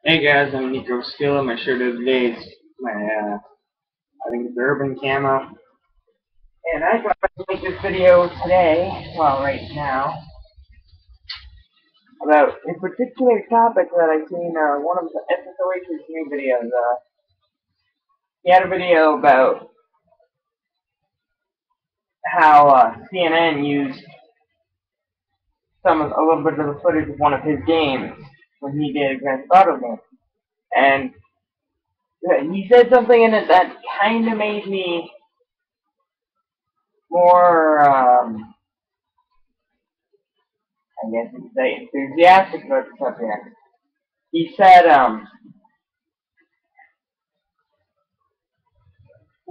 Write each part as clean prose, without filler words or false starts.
Hey guys, I'm Nico Skilla. My shirt of today is my, I think it's urban camo. And I thought I'd make this video today, well, right now, about a particular topic that I've seen one of the SSOH's new videos. He had a video about how CNN used a little bit of the footage of one of his games when he did a Grand Theft Auto game. And he said something in it that kind of made me more, I guess you could say, enthusiastic about the subject. He said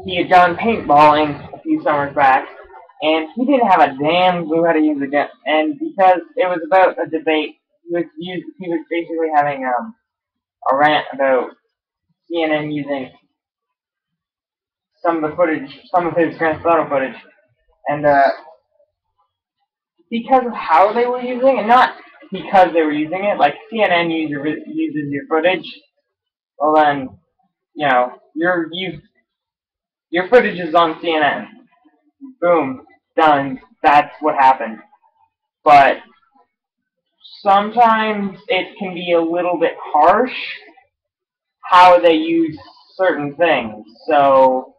he had gone paintballing a few summers back, and he didn't have a damn clue how to use a gun. And because it was about a debate, he was basically having a rant about CNN using some of the footage, some of his Grand Theft Auto footage, and because of how they were using it, not because they were using it, like CNN uses your footage, well then, you know, your footage is on CNN. Boom, done. That's what happened. But sometimes it can be a little bit harsh how they use certain things. So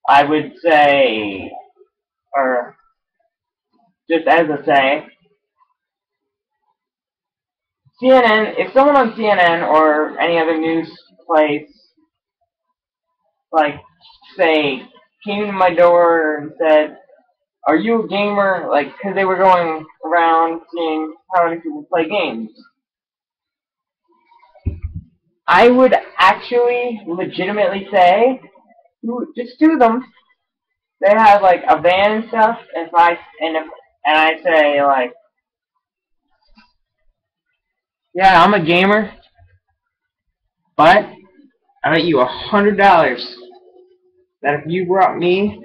I would say, or just as a say, CNN, if someone on CNN or any other news place, like, say, came to my door and said, "Are you a gamer?" Like, because they were going around seeing how many people play games. I would actually legitimately say, just do them. They have like a van and stuff. And I say like, yeah, I'm a gamer, but I bet you $100 that if you brought me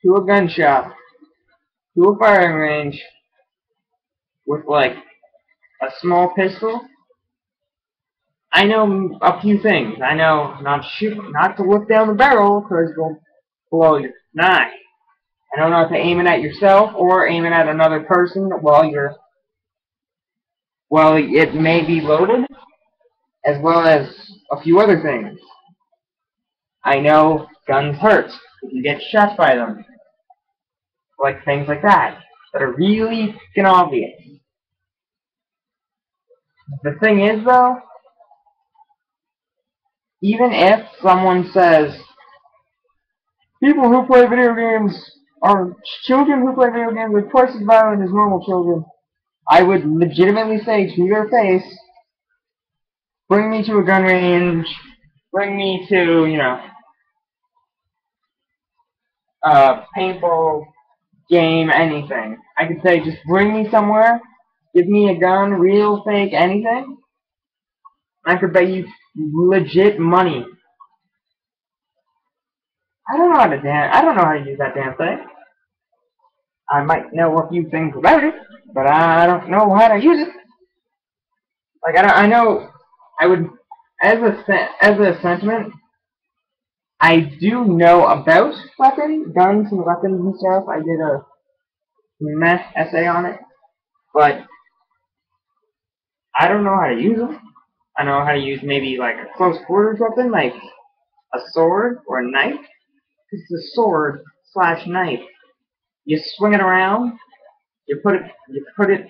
to a gun shop, to a firing range, with like a small pistol, I know a few things. I know not to look down the barrel because it'll blow your eye. I don't know if to aim it at yourself or aim it at another person while it may be loaded, as well as a few other things. I know guns hurt if you get shot by them, like things like that are really fucking obvious. The thing is, though, even if someone says people who play video games are children who play video games are twice as violent as normal children, I would legitimately say to their face, bring me to a gun range, bring me to, paintball game, anything. I could say, just bring me somewhere, give me a gun, real, fake, anything. I could bet you legit money. I don't know how to use that damn thing. I might know a few things about it, but I don't know how to use it. Like, I know, I would, as a sentiment, I do know about guns and weapons and stuff. I did a essay on it, but I don't know how to use them. I know how to use maybe like a close quarters weapon, like a sword or a knife. It's a sword / knife. You swing it around. You put it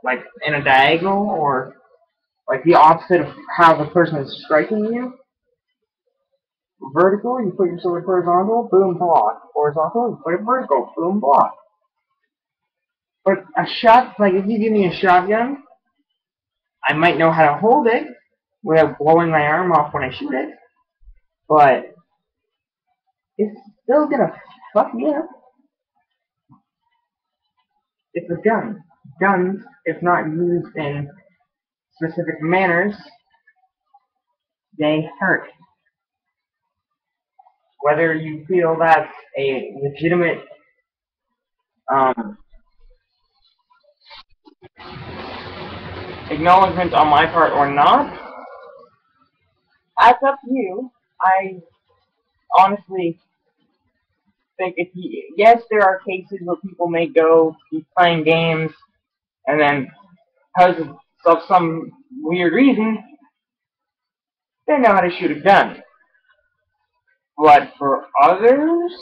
like in a diagonal or like the opposite of how the person is striking you. Vertical, you put your sword horizontal, boom, block. Horizontal, you put it vertical, boom, block. But a shot, like if you give me a shotgun, I might know how to hold it without blowing my arm off when I shoot it, but it's still gonna fuck me up. It's a gun. Guns, if not used in specific manners, they hurt. Whether you feel that's a legitimate acknowledgement on my part or not, That's up to you. I honestly think yes, there are cases where people may go be playing games and then because of some weird reason, they know how to shoot a gun. But for others,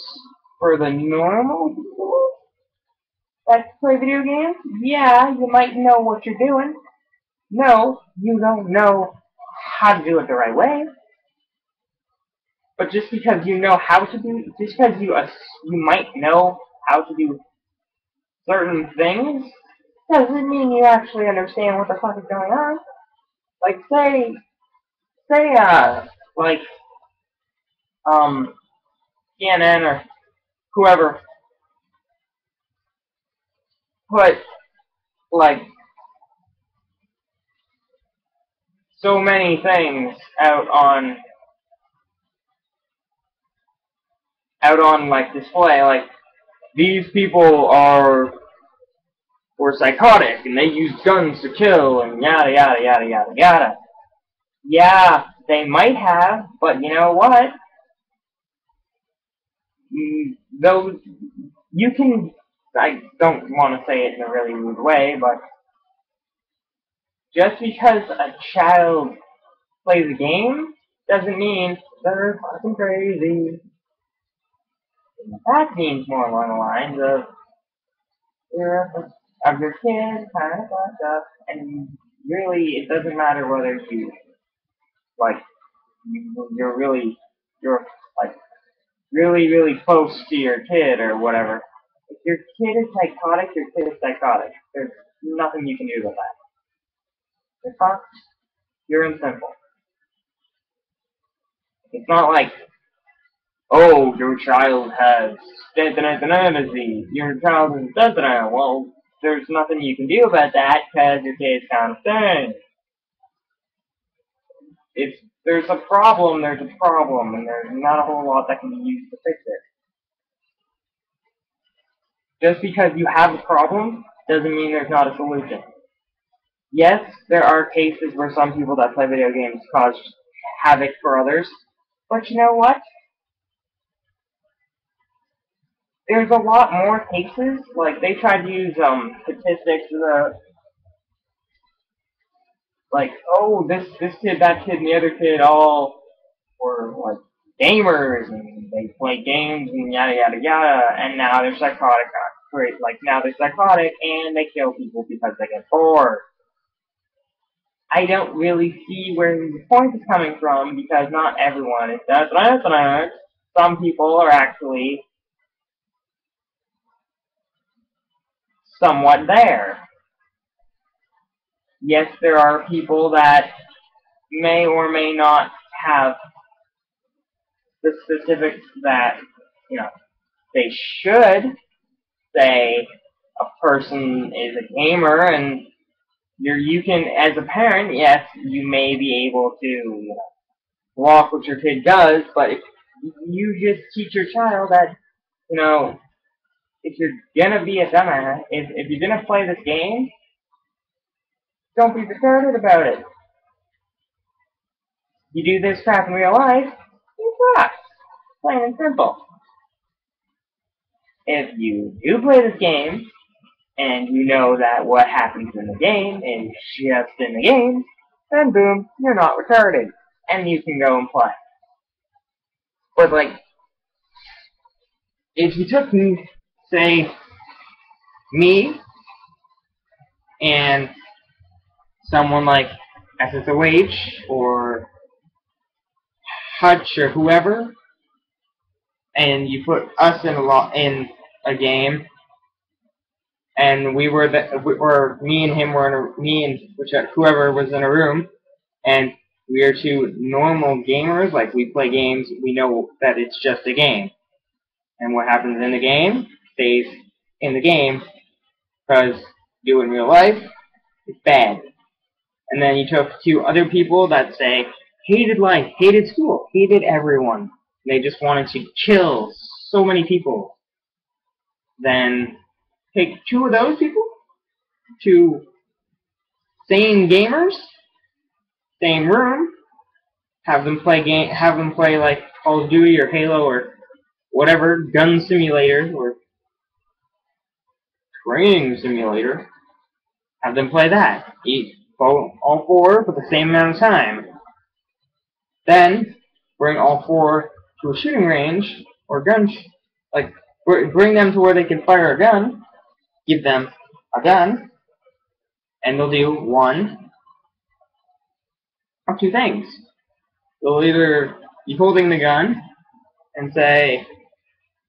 for the normal people that play video games, yeah, you might know what you're doing. No, you don't know how to do it the right way. But just because you know how to do, just because you might know how to do certain things, doesn't mean you actually understand what the fuck is going on. Like like CNN or whoever put like so many things out on like display, like these people were psychotic and they used guns to kill and yada yada yada yada yada. Yeah, they might have, but you know what? Those you can. I don't want to say it in a really rude way, but just because a child plays a game doesn't mean they're fucking crazy. That means more along the lines of your kid kind of fucked up, and really it doesn't matter whether like you're like really close to your kid or whatever. If your kid is psychotic, your kid is psychotic. There's nothing you can do about that. You're fucked. You're in simple. It's not like, oh, your child has disease. Your child is well, there's nothing you can do about that because your kid's kind of thing. If there's a problem, and there's not a whole lot that can be used to fix it. Just because you have a problem doesn't mean there's not a solution. Yes, there are cases where some people that play video games cause havoc for others, but you know what? There's a lot more cases. Like they tried to use statistics, like this kid, that kid, and the other kid all were like gamers and they play games and yada yada yada, and now they're psychotic. Like now they're psychotic and they kill people because they get bored. I don't really see where the point is coming from because not everyone is that. Some people are actually somewhat there. Yes, there are people that may or may not have the specifics that, you know, they should say a person is a gamer and you can, as a parent, yes, you may be able to block what your kid does, but if you just teach your child that, if you're gonna be a dumbass, if you're gonna play this game, don't be retarded about it. You do this crap in real life, you suck. Plain and simple. If you do play this game, and you know that what happens in the game is just in the game, then boom, you're not retarded. And you can go and play. But like, if you took, say, me, and someone like SSOH, or Hutch, or whoever, and you put us in a game, and me and him were whoever was in a room, and we are two normal gamers, like we play games, we know that it's just a game. And what happens in the game stays in the game, because do in real life, it's bad. And then you took two other people that say, hated life, hated school, hated everyone, and they just wanted to kill so many people. Then take two of those people, two sane gamers, same room, Have them play like Call of Duty or Halo or whatever gun simulator or training simulator. Have them play that. All four for the same amount of time. Then bring all four to a shooting range or bring them to where they can fire a gun. Give them a gun, and they'll do one of two things. They'll either be holding the gun and say,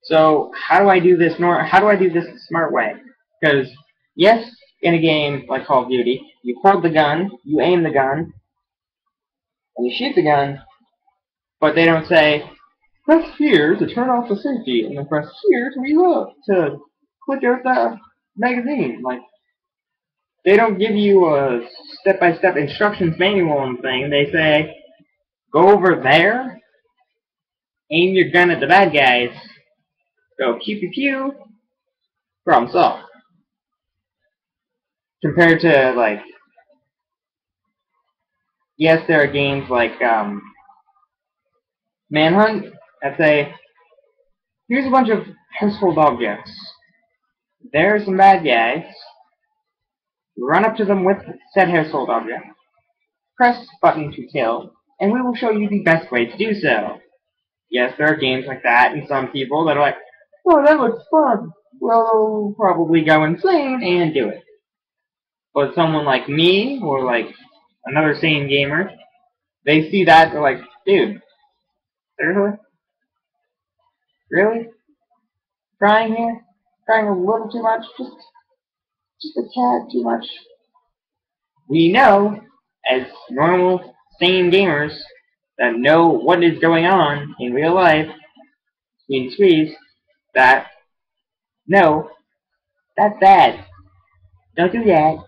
"So how do I do this? How do I do this the smart way?" Because yes, in a game like Call of Duty, you hold the gun, you aim the gun, and you shoot the gun, but they don't say, "Press here to turn off the safety, and then press here to reload to click out the magazine." Like, they don't give you a step-by-step instructions manual and thing. They say, "Go over there, aim your gun at the bad guys, go pew pew pew, problem solved." Compared to, like, yes, there are games like Manhunt that say, "Here's a bunch of household objects. There are some bad guys. Run up to them with said household object. Press button to kill, and we will show you the best way to do so." Yes, there are games like that, and some people that are like, "Oh, that looks fun." Well, they'll probably go insane and do it. But someone like me, or like another sane gamer, they see that, they're like, "Dude, seriously? Really? Trying here? Trying a little too much? Just a tad too much?" We know, as normal, sane gamers, that know what is going on in real life, between squeeze, that, no, that's bad. Don't do that.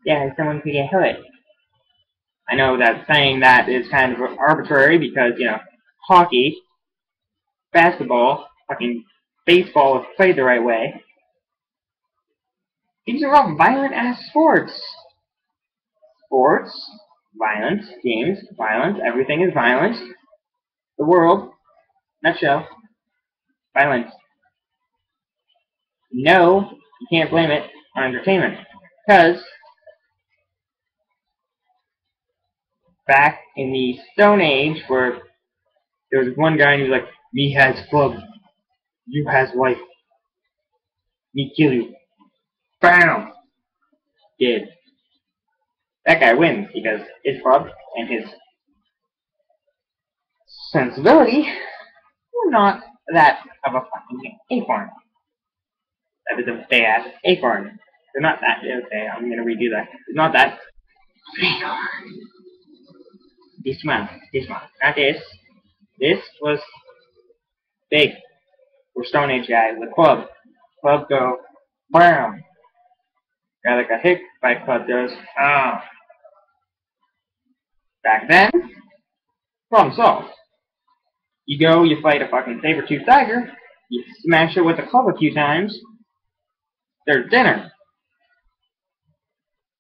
Yeah, someone could get hurt. I know that saying that is kind of arbitrary because, hockey, basketball, fucking baseball if played the right way. These are all violent-ass sports. Sports, violence, games, violence, everything is violent. The world, nutshell, violence. No, you can't blame it on entertainment. Because back in the Stone Age, where there was one guy and he was like, "Me has club, you has wife, me kill you." Bam! Dead. That guy wins because his club and his sensibility were not that of a fucking acorn. That is a bad acorn. They're not that. Okay, I'm gonna redo that. It's not that. Acorn. This one. Not this. This was big. We're Stone Age guys. The club. Club go, bam. Guy that got hit by club goes, ah. Back then, problem solved. You go, you fight a fucking saber-toothed tiger, you smash it with a club a few times, there's dinner.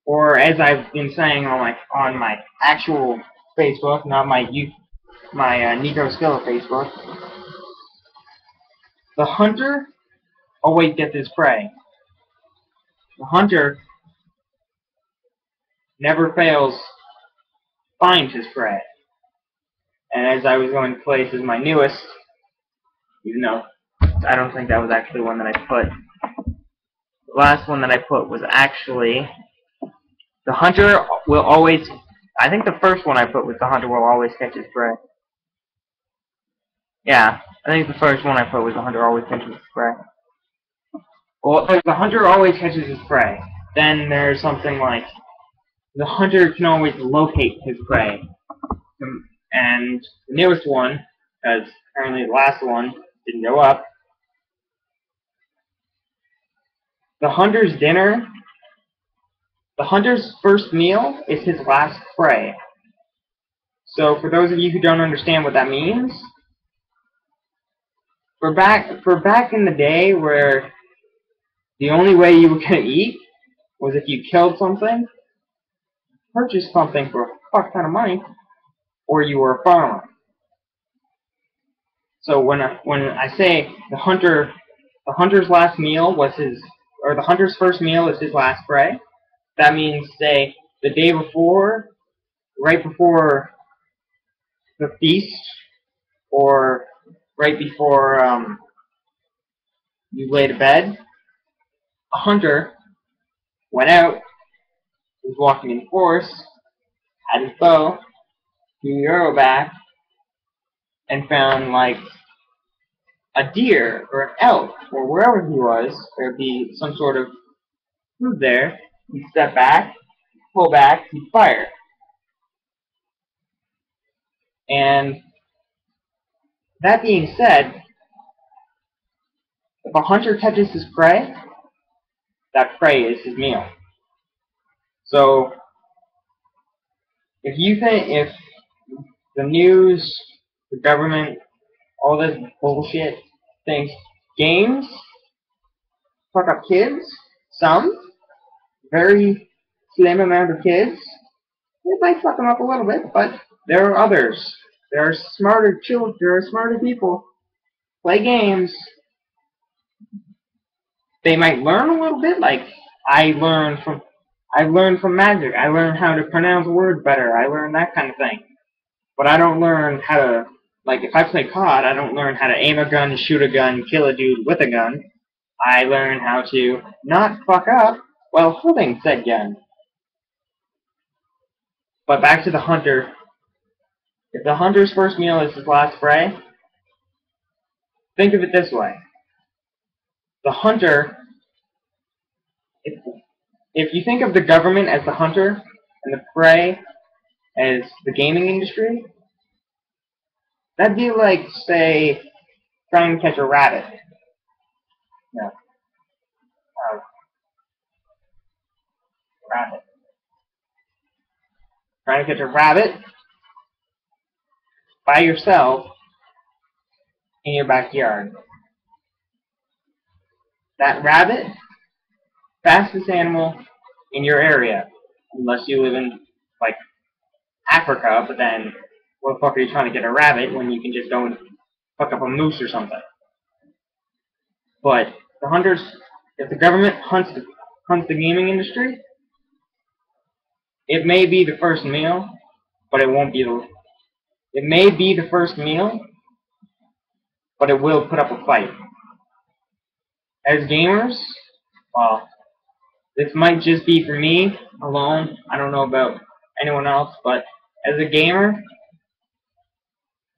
Or as I've been saying on my actual Facebook, not my Nico Skilla Facebook, the hunter always gets his prey. The hunter never fails to find his prey. And as I was going to play, this is my newest, even though I don't think that was actually one that I put. The last one that I put was actually, the hunter will always, I think the first one I put was the hunter will always catch his prey. Yeah, I think the first one I put was the hunter always catches his prey. Well, there's the hunter always catches his prey. Then there's something like, the hunter can always locate his prey. And the newest one, because apparently the last one didn't go up, the hunter's dinner, the hunter's first meal is his last prey. So for those of you who don't understand what that means, for back in the day where the only way you were going to eat was if you killed something, purchased something for a fuck ton of money, or you were a farmer. So when I say the hunter's last meal was his, or the hunter's first meal is his last prey, that means, say, the day before, right before the feast, or right before you lay to bed, a hunter went out, was walking in the forest, had his bow, threw the arrow back, and found, like, a deer or an elk, or wherever he was, there'd be some sort of food there. He'd step back, pull back, he'd fire. And that being said, if a hunter catches his prey, that prey is his meal. So if the news, the government, all this bullshit thinks games fuck up kids, some, very slim amount of kids, it might fuck them up a little bit, but there are others. There are smarter children, there are smarter people. Play games. They might learn a little bit, like I learned from Magic. I learned how to pronounce words better. I learned that kind of thing. But I don't learn how to, like, if I play COD, I don't learn how to aim a gun, shoot a gun, kill a dude with a gun. I learn how to not fuck up while holding said gun. But back to the hunter. If the hunter's first meal is his last prey, think of it this way. The hunter, if you think of the government as the hunter and the prey as the gaming industry, that'd be like, say, trying to catch a rabbit. No. Rabbit. Trying to catch a rabbit by yourself in your backyard. That rabbit, fastest animal in your area, unless you live in, like, Africa, but then what the fuck are you trying to get a rabbit when you can just go and fuck up a moose or something? But the hunters, if the government hunts the gaming industry, it may be the first meal, but it won't be the. It may be the first meal, but it will put up a fight. As gamers, well, this might just be for me alone. I don't know about anyone else, but as a gamer,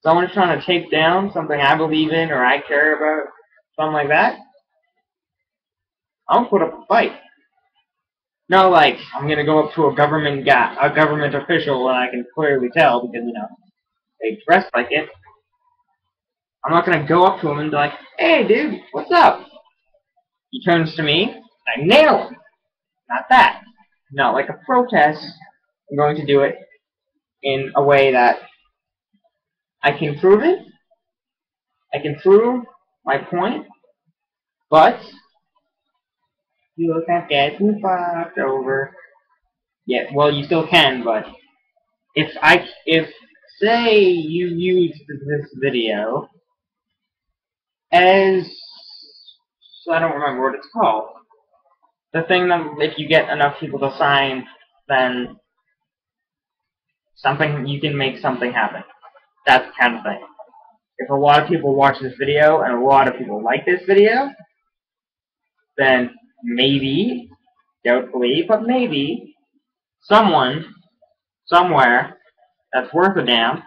someone's trying to take down something I believe in or I care about, something like that, I'll put up a fight. Not like I'm gonna go up to a government official, and I can clearly tell because, you know, they dress like it. I'm not gonna go up to him and be like, "Hey, dude, what's up?" He turns to me, I nail him. Not that. No, like a protest, I'm going to do it in a way that I can prove it. I can prove my point, but you can't get me fucked over. Yeah, well, you still can, but if say you used this video as, I don't remember what it's called. The thing that if you get enough people to sign, then you can make something happen. That's the kind of thing. If a lot of people watch this video and a lot of people like this video, then maybe, doubtfully, but maybe, someone, somewhere, that's worth a damn,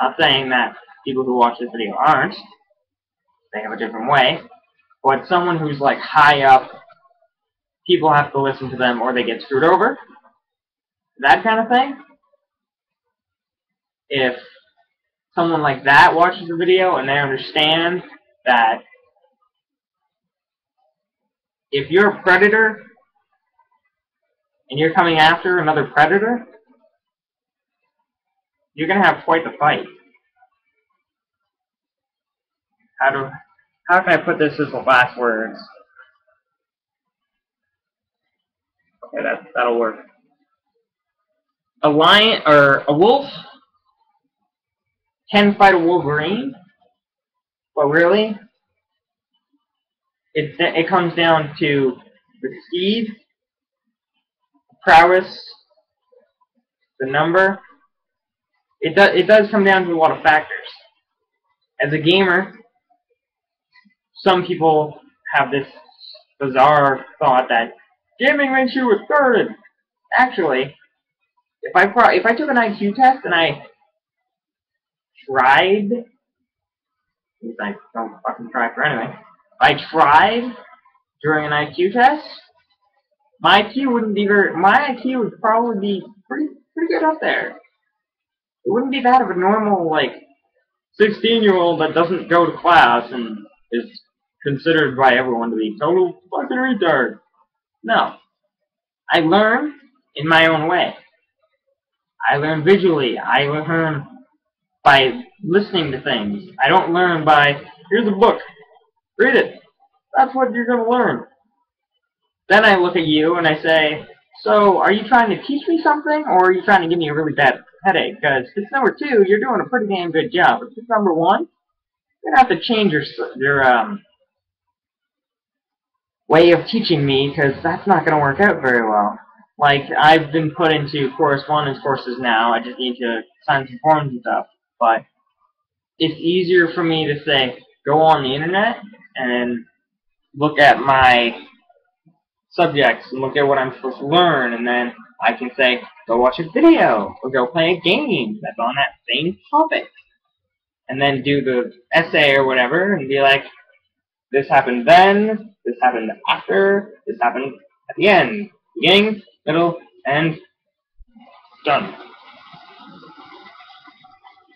not saying that people who watch this video aren't, they have a different way, but someone who's like high up, people have to listen to them or they get screwed over, that kind of thing. If someone like that watches the video and they understand that if you're a predator and you're coming after another predator, you're going to have quite the fight. How can I put this as the last words? Okay, that'll work. A lion or a wolf can fight a Wolverine, but really, it comes down to the speed, the prowess, the number. It does come down to a lot of factors. As a gamer, some people have this bizarre thought that gaming makes you retarded. Actually, if I took an IQ test and I tried, I don't fucking try for anything. If I tried during an IQ test, my IQ would probably be pretty good up there. It wouldn't be that of a normal, like, 16-year-old that doesn't go to class and is considered by everyone to be total fucking retard. No. I learn in my own way. I learn visually. I learn by listening to things. I don't learn by, here's a book, read it. That's what you're going to learn. Then I look at you and I say, so are you trying to teach me something, or are you trying to give me a really bad headache? Because if it's number 2, you're doing a pretty damn good job. If it's number 1, you're going to have to change your way of teaching me, because that's not going to work out very well. Like, I've been put into correspondence courses now. I just need to sign some forms and stuff. But it's easier for me to say, go on the internet and look at my subjects and look at what I'm supposed to learn, and then I can say, go watch a video, or go play a game that's on that same topic. And then do the essay or whatever, and be like, this happened then, this happened after, this happened at the end. Beginning, middle, end, done.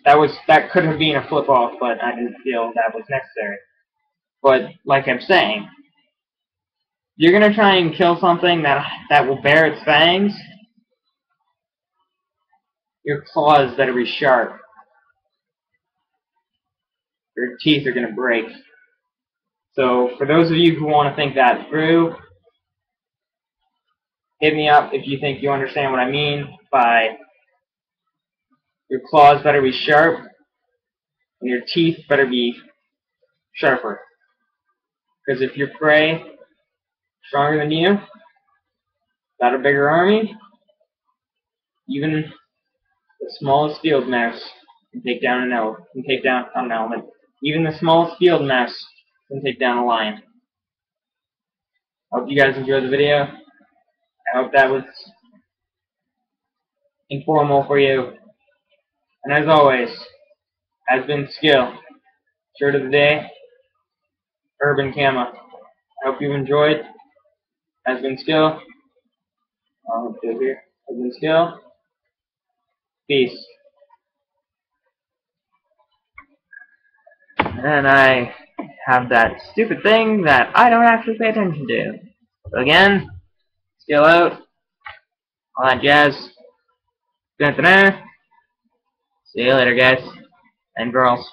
That could have been a flip-off, but I didn't feel that was necessary. But, like I'm saying, you're going to try and kill something that will bear its fangs, your claws better be sharp. Your teeth are going to break. So, for those of you who want to think that through, hit me up if you think you understand what I mean by your claws better be sharp, and your teeth better be sharper. Because if your prey stronger than you, got a bigger army, even the smallest field mouse can take down an elk. Even the smallest field mouse can take down a lion. I hope you guys enjoyed the video. I hope that was informal for you. And as always, has been skill. Shirt of the day, Urban Camo. I hope you've enjoyed. Has been skill. Has been skill. Peace. And I have that stupid thing that I don't actually pay attention to. So again, skill out. All that jazz. See you later, guys and girls.